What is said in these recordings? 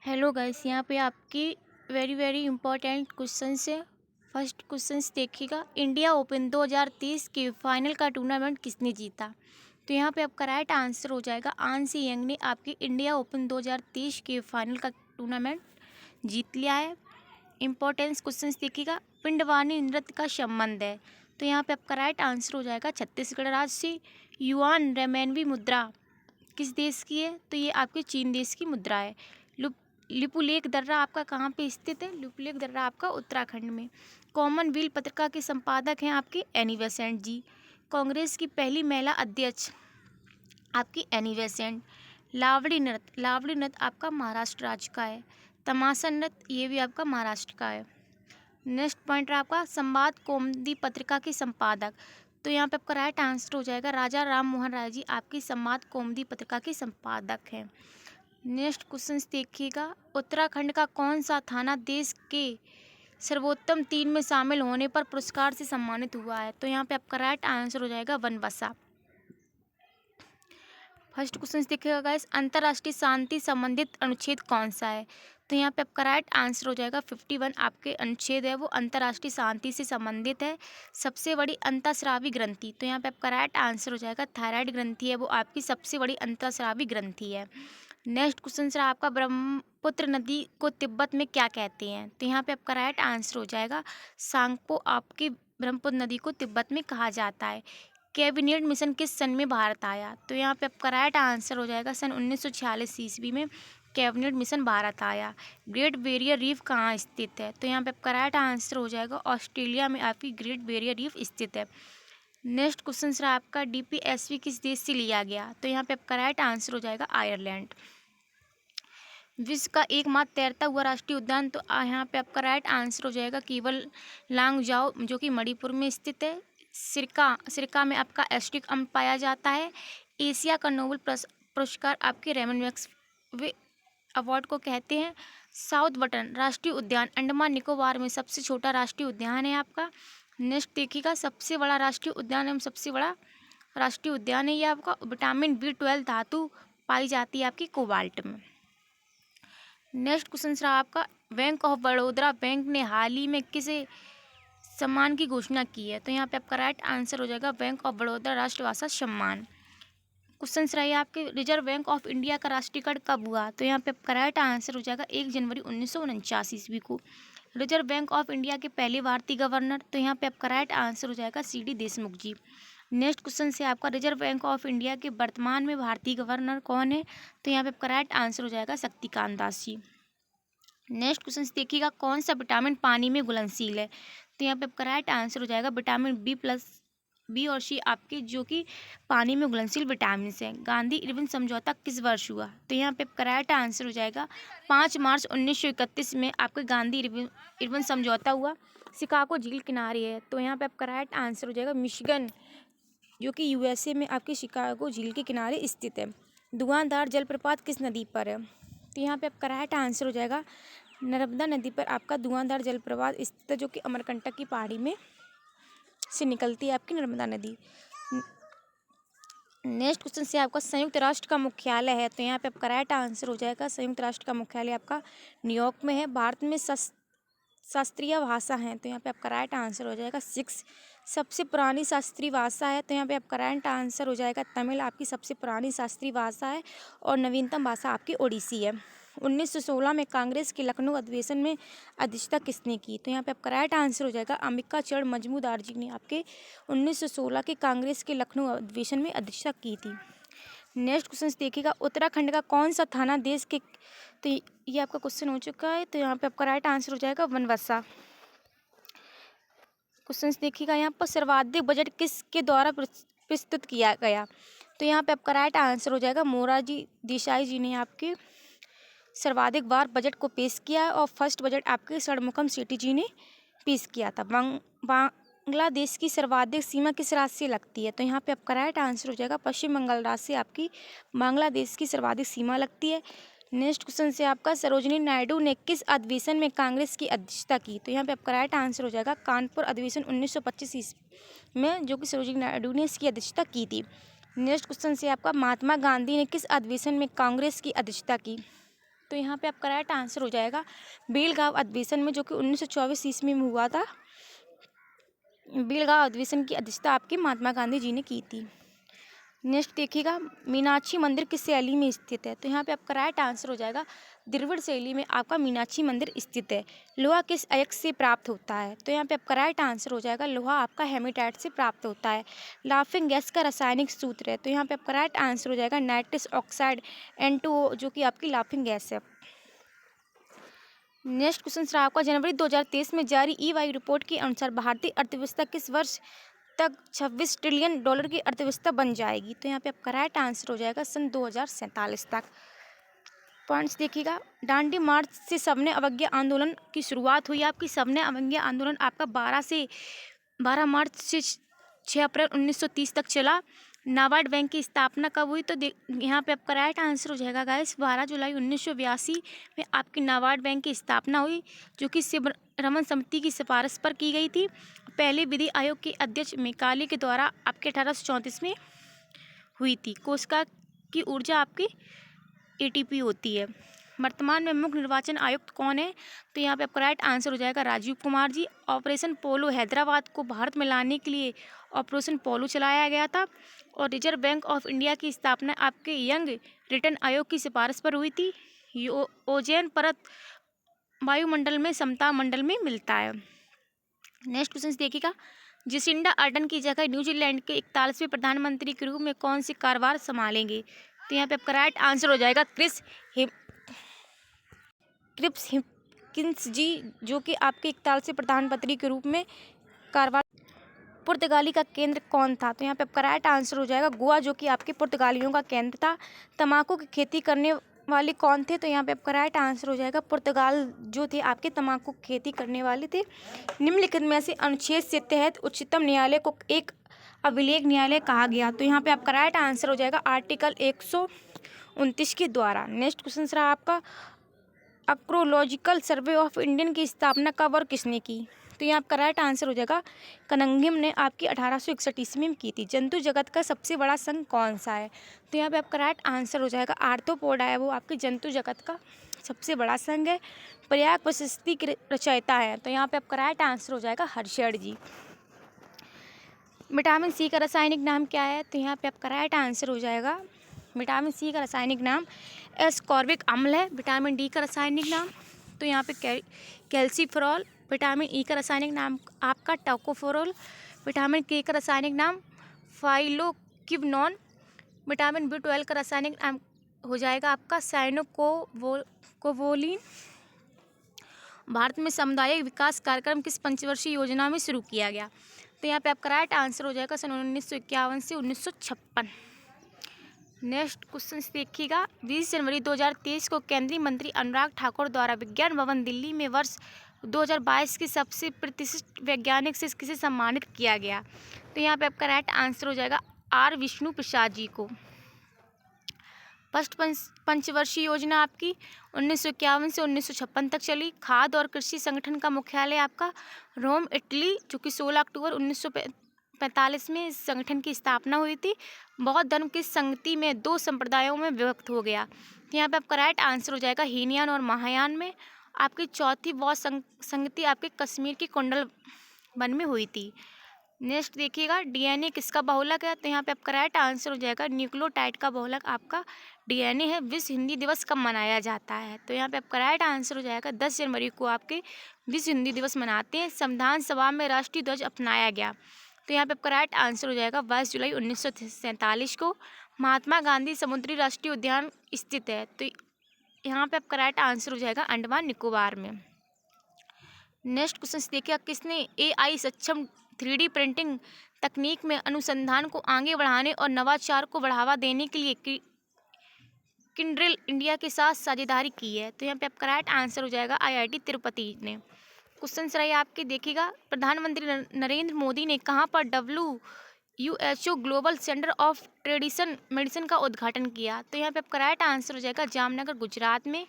Hello guys, यहाँ पे आपकी वेरी इंपॉर्टेंट क्वेश्चन है। फर्स्ट क्वेश्चन देखिएगा, इंडिया ओपन 2030 के फाइनल का टूर्नामेंट किसने जीता। तो यहाँ पे आपका राइट आंसर हो जाएगा आंसी यंग ने आपकी इंडिया ओपन 2030 के फाइनल का टूर्नामेंट जीत लिया है। इम्पोर्टेंस क्वेश्चन देखिएगा, पिंडवानी नृत्य का संबंध है। तो यहाँ पे आपका राइट आंसर हो जाएगा छत्तीसगढ़ राज्य से। युआन रेमेनवी मुद्रा किस देश की है, तो ये आपके चीन देश की मुद्रा है। लिपुलेख दर्रा आपका कहाँ पे स्थित है, लिपुलेख दर्रा आपका उत्तराखंड में। कॉमनवेल्थ पत्रिका के संपादक हैं आपके एनी बेसेंट जी। कांग्रेस की पहली महिला अध्यक्ष आपकी एनी बेसेंट। लावड़ी नृत्य आपका महाराष्ट्र राज्य का है। तमाशा नृत्य ये भी आपका महाराष्ट्र का है। नेक्स्ट पॉइंट आपका संवाद कौमुदी पत्रिका के संपादक। तो यहाँ पे आपका राइट आंसर हो जाएगा राजा राम मोहन राय जी आपकी संवाद कौमुदी पत्रिका के संपादक हैं। नेक्स्ट क्वेश्चन देखिएगा, उत्तराखंड का कौन सा थाना देश के सर्वोत्तम 3 में शामिल होने पर पुरस्कार से सम्मानित हुआ है। तो यहाँ पे आपका राइट आंसर हो जाएगा बनबसा। फर्स्ट क्वेश्चन देखिएगा गाइस, अंतर्राष्ट्रीय शांति संबंधित अनुच्छेद कौन सा है। तो यहाँ पे आपका राइट आंसर हो जाएगा 51 आपके अनुच्छेद है वो अंतर्राष्ट्रीय शांति से संबंधित है। सबसे बड़ी अंतःस्रावी ग्रंथि, तो यहाँ पे आपका राइट आंसर हो जाएगा थायराइड ग्रंथि है वो आपकी सबसे बड़ी अंतःस्रावी ग्रंथि है। नेक्स्ट क्वेश्चन सर आपका ब्रह्मपुत्र नदी को तिब्बत में क्या कहते हैं। तो यहाँ पे आपका राइट आंसर हो जाएगा सांगपो आपकी ब्रह्मपुत्र नदी को तिब्बत में कहा जाता है। कैबिनेट मिशन किस सन में भारत आया। तो यहाँ पे आपका राइट आंसर हो जाएगा सन 1946 ईस्वी में कैबिनेट मिशन भारत आया। ग्रेट बैरियर रीफ कहाँ स्थित है। तो यहाँ पे आपका राइट आंसर हो जाएगा ऑस्ट्रेलिया में आपकी ग्रेट बैरियर रीफ स्थित है। नेक्स्ट क्वेश्चन सर आपका डीपीएसवी किस देश से लिया गया। तो यहाँ पे आपका राइट आंसर हो जाएगा आयरलैंड। विश्व का एकमात्र तैरता हुआ राष्ट्रीय उद्यान, तो यहाँ पे आपका राइट आंसर हो जाएगा केवल लांगजाओ जो कि मणिपुर में स्थित है। सिरका में आपका एस्टिक अम्ल पाया जाता है। एशिया का नोबेल पुरस्कार आपके रेमन मैग्सेसे अवार्ड को कहते हैं। साउथ बटन राष्ट्रीय उद्यान अंडमान निकोबार में सबसे छोटा राष्ट्रीय उद्यान है आपका। नेक्स्ट देखिएगा, सबसे बड़ा राष्ट्रीय उद्यान एवं सबसे बड़ा राष्ट्रीय उद्यान है ये आपका। विटामिन B12 धातु पाई जाती है आपकी कोबाल्ट में। नेक्स्ट क्वेश्चन सर आपका बैंक ऑफ बड़ौदा बैंक ने हाल ही में किसे सम्मान की घोषणा की है। तो यहाँ पे आपका राइट आंसर हो जाएगा बैंक ऑफ बड़ौदा राष्ट्रभाषा सम्मान। क्वेश्चन रहिए आपके रिजर्व बैंक ऑफ इंडिया का राष्ट्रीयकरण कब हुआ। तो यहाँ पे आपका राइट आंसर हो जाएगा 1 जनवरी 1949 ईस्वी को। रिजर्व बैंक ऑफ इंडिया के पहले भारतीय गवर्नर, तो यहाँ पे आपका राइट आंसर हो जाएगा CD देशमुख जी। नेक्स्ट क्वेश्चन से आपका रिजर्व बैंक ऑफ इंडिया के वर्तमान में भारतीय गवर्नर कौन है। तो यहाँ पे आपका राइट आंसर हो जाएगा शक्तिकांत दास जी। नेक्स्ट क्वेश्चन देखिएगा, कौन सा विटामिन पानी में घुलनशील है। तो यहाँ पे आपका राइट आंसर हो जाएगा विटामिन B और C आपके जो कि पानी में घुलनशील विटामिन है। गांधी इरविन समझौता किस वर्ष हुआ। तो यहाँ पे आपका राइट आंसर हो जाएगा 5 मार्च 1931 में आपके गांधी इरविन समझौता हुआ। शिकागो झील किनारे है, तो यहाँ पे आपका राइट आंसर हो जाएगा मिशिगन जो कि USA में आपके शिकागो झील के किनारे स्थित है। धुआंधार जलप्रपात किस नदी पर है। तो यहाँ पे आपका राइट आंसर हो जाएगा नर्मदा नदी पर आपका धुआंधार जलप्रपात स्थित है जो कि अमरकंटक की पहाड़ी में से निकलती है आपकी नर्मदा नदी। नेक्स्ट क्वेश्चन से आपका संयुक्त राष्ट्र का मुख्यालय है। तो यहाँ पे आपका राइट आंसर हो जाएगा संयुक्त राष्ट्र का मुख्यालय आपका न्यूयॉर्क में है। भारत में शास्त्रीय भाषा है, तो यहाँ पे आपका राइट आंसर हो जाएगा 6। सबसे पुरानी शास्त्रीय भाषा है, तो यहाँ पे आपका राइट आंसर हो जाएगा तमिल आपकी सबसे पुरानी शास्त्रीय भाषा है और नवीनतम भाषा आपकी ओडिसी है। 1916 में कांग्रेस के लखनऊ अधिवेशन में अध्यक्षता किसने की। तो यहाँ पे आपका राइट आंसर हो जाएगा अंबिका चरण मजमूदार जी ने आपके 1916 के कांग्रेस के लखनऊ अधिवेशन में अध्यक्षता की थी। नेक्स्ट क्वेश्चन देखिएगा, उत्तराखंड का कौन सा थाना देश के, तो ये आपका क्वेश्चन हो चुका है। तो यहाँ पे आपका राइट आंसर हो जाएगा बनबसा। क्वेश्चन देखिएगा, यहाँ पर सर्वाधिक बजट किसके द्वारा प्रस्तुत किया गया। तो यहाँ पे आपका राइट आंसर हो जाएगा मोरारजी देसाई जी ने आपके सर्वाधिक बार बजट को पेश किया और फर्स्ट बजट आपके षणमुखम सेठी जी ने पेश किया था। बांग्लादेश की सर्वाधिक सीमा किस राज्य से लगती है। तो यहाँ पे आपका राइट आंसर हो जाएगा पश्चिम बंगाल राज्य से आपकी बांग्लादेश की सर्वाधिक सीमा लगती है। नेक्स्ट क्वेश्चन से आपका सरोजिनी नायडू ने किस अधिवेशन में कांग्रेस की अध्यक्षता की। तो यहाँ पे आपका राइट आंसर हो जाएगा कानपुर अधिवेशन 1925 ईस्वी में जो कि सरोजिनी नायडू ने इसकी अध्यक्षता की थी। नेक्स्ट क्वेश्चन से आपका महात्मा गांधी ने किस अधिवेशन में कांग्रेस की अध्यक्षता की। तो यहाँ पे आपका राइट आंसर हो जाएगा बेलगांव अधिवेशन में, जो कि 1924 ईस्वी में हुआ था। बेलगांव अधिवेशन की अध्यक्षता आपके महात्मा गांधी जी ने की थी। नेक्स्ट देखिएगा, मीनाक्षी मंदिर किस शैली में स्थित है? तो यहाँ पे आपका राइट आंसर हो जाएगा द्रविड़ शैली में आपका मीनाक्षी मंदिर स्थित है। लोहा किस अयस्क से प्राप्त होता है? तो यहाँ पे आपका राइट आंसर हो जाएगा लोहा आपका हेमेटाइट से प्राप्त होता है। लाफिंग गैस का रासायनिक सूत्र है? तो यहाँ पे आपका राइट आंसर हो जाएगा नाइट्रस ऑक्साइड N2O, जो कि आपकी लाफिंग गैस है। नेक्स्ट क्वेश्चन सर आपका जनवरी 2023 में जारी EY रिपोर्ट के अनुसार भारतीय अर्थव्यवस्था किस वर्ष तक 26 ट्रिलियन डॉलर की अर्थव्यवस्था बन जाएगी? तो यहाँ पे आपका राइट आंसर हो जाएगा सन 2047 तक। पॉइंट्स देखिएगा, दांडी मार्च से सबने अवज्ञा आंदोलन की शुरुआत हुई आपकी। सबने अवज्ञा आंदोलन आपका 12 मार्च से 6 अप्रैल 1930 तक चला। नाबार्ड बैंक की स्थापना कब हुई? तो यहाँ पे आपका राइट आंसर हो जाएगा गाइस 12 जुलाई 1982 में आपकी नाबार्ड बैंक की स्थापना हुई, जो कि शिव रमन समिति की सिफारिश पर की गई थी। पहले विधि आयोग के अध्यक्ष मैकाले के द्वारा आपके 1834 में हुई थी। कोशिका की ऊर्जा आपकी ATP होती है। वर्तमान में मुख्य निर्वाचन आयुक्त कौन है? तो यहाँ पे आपका राइट आंसर हो जाएगा राजीव कुमार जी। ऑपरेशन पोलो हैदराबाद को भारत में लाने के लिए ऑपरेशन पोलो चलाया गया था। और रिजर्व बैंक ऑफ इंडिया की स्थापना आपके यंग रिटर्न आयोग की सिफारिश पर हुई थी। ओजोन परत वायुमंडल में समता मंडल में मिलता है। नेक्स्ट क्वेश्चन देखिएगा, जसिंडा अर्डन की जगह न्यूजीलैंड के 41वें प्रधानमंत्री के रूप में कौन सी कार्यभार संभालेंगे? तो यहाँ पे आपका राइट आंसर हो जाएगा क्रिस हिपकिंस जी, जो कि आपके 41वें प्रधानमंत्री के रूप में कार्यभार। पुर्तगाली का केंद्र कौन था? तो यहाँ पे आपका राइट आंसर हो जाएगा गोवा, जो कि आपके पुर्तगालियों का केंद्र था। तम्बाकू की खेती करने वाले कौन थे? तो यहाँ पे आपका राइट आंसर हो जाएगा पुर्तगाल, जो थे आपके तम्बाकू की खेती करने वाले थे। निम्नलिखित में से अनुच्छेद से तहत उच्चतम न्यायालय को एक अभिलेख न्यायालय कहा गया? तो यहाँ पे आपका राइट आंसर हो जाएगा आर्टिकल 129 के द्वारा। नेक्स्ट क्वेश्चन सर आपका आर्कोलॉजिकल सर्वे ऑफ इंडियन की स्थापना कब और किसने की? तो यहाँ आपका राइट आंसर हो जाएगा कनिंघम ने आपकी 1861 ईस्वी में की थी। जंतु जगत का सबसे बड़ा संघ कौन सा है? तो यहाँ पे आपका राइट आंसर हो जाएगा आर्थ्रोपोडा है, वो आपके जंतु जगत का सबसे बड़ा संघ है। पर्याय प्रशस्ति के रचयिता है? तो यहाँ पे आपका राइट आंसर हो जाएगा हर्षड जी। विटामिन सी का रासायनिक नाम क्या है? तो यहाँ पे आपका राइट आंसर हो जाएगा विटामिन सी का रासायनिक नाम एस्कॉर्बिक अम्ल है। विटामिन डी का रासायनिक नाम तो यहाँ पे कैल्सीफेरॉल। विटामिन ई का रासायनिक नाम आपका टोकोफेरॉल। विटामिन के का रासायनिक नाम फाइलोक्विनोन। विटामिन B12 का रासायनिक नाम हो जाएगा आपका साइनोकोवोलिन। भारत में सामुदायिक विकास कार्यक्रम किस पंचवर्षीय योजना में शुरू किया गया? तो यहाँ पे आपका राइट आंसर हो जाएगा सन 1951 से 1956। नेक्स्ट क्वेश्चन देखिएगा, 20 जनवरी 2023 को केंद्रीय मंत्री अनुराग ठाकुर द्वारा विज्ञान भवन दिल्ली में वर्ष 2022 के सबसे प्रतिष्ठित वैज्ञानिक से किसे सम्मानित किया गया? तो यहाँ पे आपका राइट आंसर हो जाएगा R विष्णु प्रसाद जी को। फर्स्ट पंचवर्षीय योजना आपकी 1951 से 1956 तक चली। खाद्य और कृषि संगठन का मुख्यालय आपका रोम इटली, जो कि 16 अक्टूबर 1945 में इस संगठन की स्थापना हुई थी। बौद्ध धर्म की संगति में 2 संप्रदायों में विभक्त हो गया। तो यहाँ पे आपका राइट आंसर हो जाएगा हीनयान और महायान में। आपकी चौथी बौद्ध संगति आपके कश्मीर की कुंडल वन में हुई थी। नेक्स्ट देखिएगा, DNA किसका बहुलक है? तो यहाँ पे आपका राइट आंसर हो जाएगा न्यूक्लियोटाइड का बहुलक आपका DNA है। विश्व हिंदी दिवस कब मनाया जाता है? तो यहाँ पे आपका राइट आंसर हो जाएगा 10 जनवरी को आपके विश्व हिंदी दिवस मनाते हैं। संविधान सभा में राष्ट्रीय ध्वज अपनाया गया। तो यहाँ पे आपका राइट आंसर हो जाएगा 22 जुलाई 1947 को। महात्मा गांधी समुद्री राष्ट्रीय उद्यान स्थित है? तो यहाँ पे आपका राइट आंसर हो जाएगा अंडमान निकोबार में। नेक्स्ट क्वेश्चन देखिए, किसने AI सक्षम 3D प्रिंटिंग तकनीक में अनुसंधान को आगे बढ़ाने और नवाचार को बढ़ावा देने के लिए किंड्रिल इंडिया के साथ साझेदारी की है? तो यहाँ पे आपका राइट आंसर हो जाएगा IIT तिरुपति ने। क्वेश्चन रही आपके देखिएगा, प्रधानमंत्री नरेंद्र मोदी ने कहाँ पर WHO global centre of tradition medicine का उद्घाटन किया? तो यहाँ पे आपका राइट आंसर हो जाएगा जामनगर गुजरात में।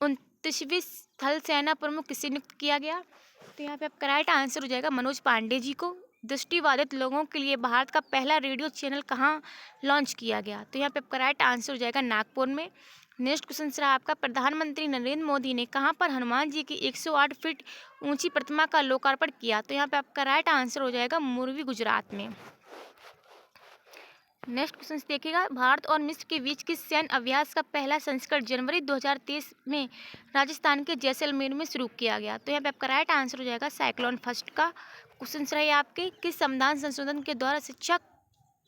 29वीं थल सेना प्रमुख किसे नियुक्त किया गया? तो यहाँ पे आपका राइट आंसर हो जाएगा मनोज पांडे जी को। दृष्टिबाधित लोगों के लिए भारत का पहला रेडियो चैनल कहाँ लॉन्च किया गया? तो यहाँ पे आपका राइट आंसर हो जाएगा नागपुर में। नेक्स्ट क्वेश्चन सर आपका, प्रधानमंत्री नरेंद्र मोदी ने कहाँ पर हनुमान जी की 108 फीट ऊंची प्रतिमा का लोकार्पण किया? तो यहाँ पे आपका राइट आंसर हो जाएगा मोरवी, गुजरात में। नेक्स्ट क्वेश्चन देखिएगा, भारत और मिस्र के बीच किस सैन्य अभ्यास का पहला संस्करण जनवरी 2023 में राजस्थान के जैसलमेर में शुरू किया गया? तो यहाँ पे आपका राइट आंसर हो जाएगा साइक्लोन फर्स्ट का। क्वेश्चन रहे आपके, किस संविधान संशोधन के द्वारा शिक्षा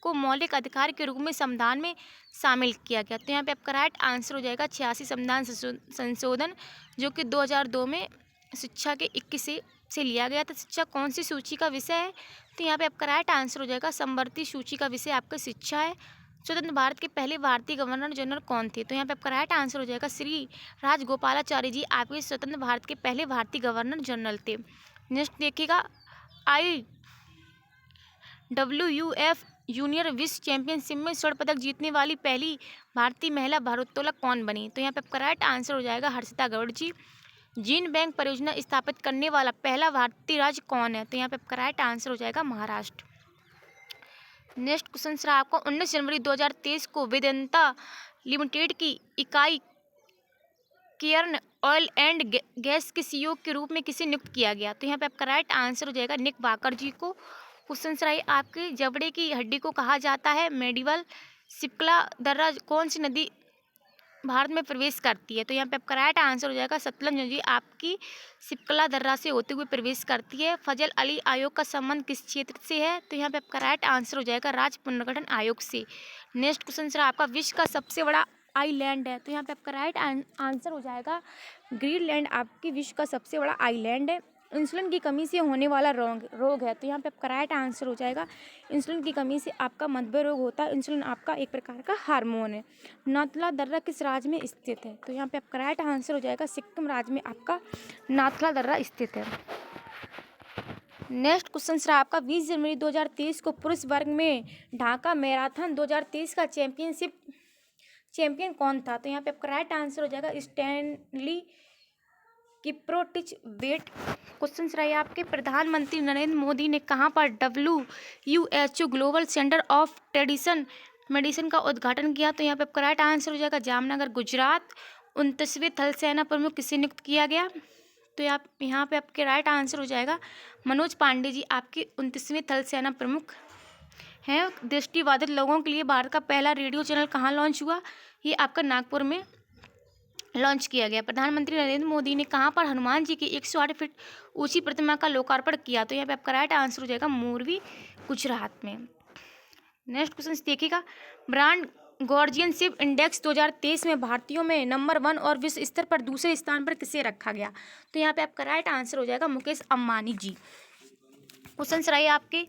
को मौलिक अधिकार के रूप में संविधान में शामिल किया गया? तो यहाँ पे आपका राइट आंसर हो जाएगा 86 संविधान संशोधन, जो कि 2002 में शिक्षा के 21 से लिया गया था। शिक्षा कौन सी सूची का विषय है? तो यहाँ पे आपका राइट आंसर हो जाएगा समवर्ती सूची का विषय आपका शिक्षा है। स्वतंत्र भारत के पहले भारतीय गवर्नर जनरल कौन थे? तो यहाँ पे आपका राइट आंसर हो जाएगा श्री राजगोपालाचारी जी, आपके स्वतंत्र भारत के पहले भारतीय गवर्नर जनरल थे। नेक्स्ट देखिएगा, IWF जूनियर विश्व चैंपियनशिप में स्वर्ण पदक जीतने वाली पहली भारतीय महिला भारोत्तोलक कौन बनी? तो यहाँ पे आपका राइट आंसर हो जाएगा हर्षिता गौड़ जी। जीन बैंक परियोजना स्थापित करने वाला पहला भारतीय राज्य कौन है? तो यहाँ पे आपका राइट आंसर हो जाएगा महाराष्ट्र। नेक्स्ट क्वेश्चन सर आपको, 19 जनवरी 2023 को वेदांता लिमिटेड की इकाई केयर्न ऑयल एंड गैस के सीईओ के रूप में किसे नियुक्त किया गया? तो यहाँ पे आपका राइट आंसर हो जाएगा निक वाकर जी को। क्वेश्चन सर आपके, जबड़े की हड्डी को कहा जाता है मेडिवल सिप्ला दर्रा कौन सी नदी भारत में प्रवेश करती है? तो यहाँ पे आपका राइट आंसर हो जाएगा सतलज नदी आपकी सिपकला दर्रा से होते हुए प्रवेश करती है। फजल अली आयोग का संबंध किस क्षेत्र से है? तो यहाँ पे आपका राइट आंसर हो जाएगा राज्य पुनर्गठन आयोग से। नेक्स्ट क्वेश्चन सर आपका, विश्व का सबसे बड़ा आइलैंड है? तो यहाँ पे आपका राइट आंसर हो जाएगा ग्रीनलैंड, आपकी विश्व का सबसे बड़ा आइलैंड है। इंसुलिन की कमी से होने वाला रोग है? तो यहाँ पे आपका राइट आंसर हो जाएगा इंसुलिन की कमी से आपका मधुमेह रोग होता है। इंसुलिन आपका एक प्रकार का हार्मोन है। नाथुला दर्रा किस राज्य में स्थित है? तो यहाँ पे आपका राइट आंसर हो जाएगा सिक्किम राज्य में आपका नाथुला दर्रा स्थित है। नेक्स्ट क्वेश्चन सर आपका, 20 जनवरी 2023 को पुरुष वर्ग में ढाका मैराथन 2023 का चैंपियन कौन था? तो यहाँ पे आपका राइट आंसर हो जाएगा स्टैनली किप्रोटिच वेट। क्वेश्चन रहे आपके, प्रधानमंत्री नरेंद्र मोदी ने कहाँ पर WHO global centre of tradition medicine का उद्घाटन किया? तो यहाँ पे आपका राइट आंसर हो जाएगा जामनगर, गुजरात। 29वें थल सेना प्रमुख किसे नियुक्त किया गया? तो आप यहाँ पे आपके राइट आंसर हो जाएगा मनोज पांडे जी, आपके 29वें थल सेना प्रमुख हैं। दृष्टिबाधित लोगों के लिए भारत का पहला रेडियो चैनल कहाँ लॉन्च हुआ? ये आपका नागपुर में लॉन्च किया गया। प्रधानमंत्री नरेंद्र मोदी ने कहाँ पर हनुमान जी की 108 फीट ऊंची प्रतिमा का लोकार्पण किया? तो यहाँ पे आपका राइट आंसर हो जाएगा मोरवी, गुजरात में। नेक्स्ट क्वेश्चन देखिएगा, ब्रांड गार्जियनशिप इंडेक्स 2023 में भारतीयों में नंबर 1 और विश्व स्तर पर दूसरे स्थान पर किसे रखा गया? तो यहाँ पे आपका राइट आंसर हो जाएगा मुकेश अंबानी जी। क्वेश्चन रहे आपके,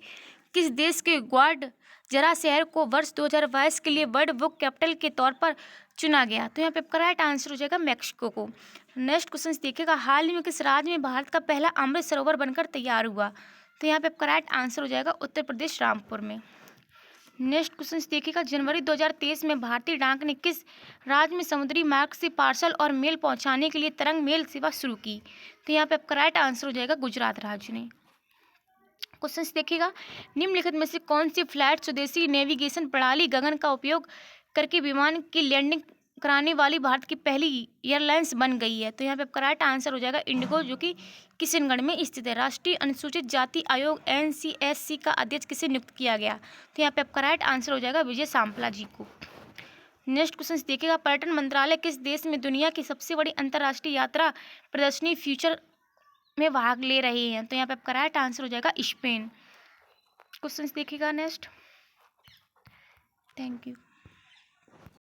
किस देश के ग्वाडजरा शहर को वर्ष 2022 के लिए वर्ल्ड बुक कैपिटल के तौर पर चुना गया? तो यहाँ पे आपका राइट आंसर हो जाएगा मैक्सिको को। नेक्स्ट क्वेश्चन देखिएगा, हाल ही में किस राज्य में भारत का पहला अमृत सरोवर बनकर तैयार हुआ? तो यहाँ पे आपका राइट आंसर हो जाएगा उत्तर प्रदेश, रामपुर में। नेक्स्ट क्वेश्चन देखिएगा, जनवरी 2023 में भारतीय डाक ने किस राज्य में समुद्री मार्ग से पार्सल और मेल पहुँचाने के लिए तरंग मेल सेवा शुरू की? तो यहाँ पे आपका राइट आंसर हो जाएगा गुजरात राज्य ने। क्वेश्चन देखिएगा, निम्नलिखित में से कौन सी फ्लाइट स्वदेशी नेविगेशन प्रणाली गगन का उपयोग करके विमान की लैंडिंग कराने वाली भारत की पहली एयरलाइंस बन गई है? तो यहाँ पे आपका राइट आंसर हो जाएगा इंडिगो, जो कि किशनगढ़ में स्थित है। राष्ट्रीय अनुसूचित जाति आयोग NCSC का अध्यक्ष किसे नियुक्त किया गया? तो यहाँ पे आपका राइट आंसर हो जाएगा विजय सांपला जी को। नेक्स्ट क्वेश्चन देखिएगा, पर्यटन मंत्रालय किस देश में दुनिया की सबसे बड़ी अंतर्राष्ट्रीय यात्रा प्रदर्शनी फ्यूचर में भाग ले रहे हैं? तो यहाँ पे आपका राइट आंसर हो जाएगा स्पेन। क्वेश्चन देखिएगा नेक्स्ट। Thank you.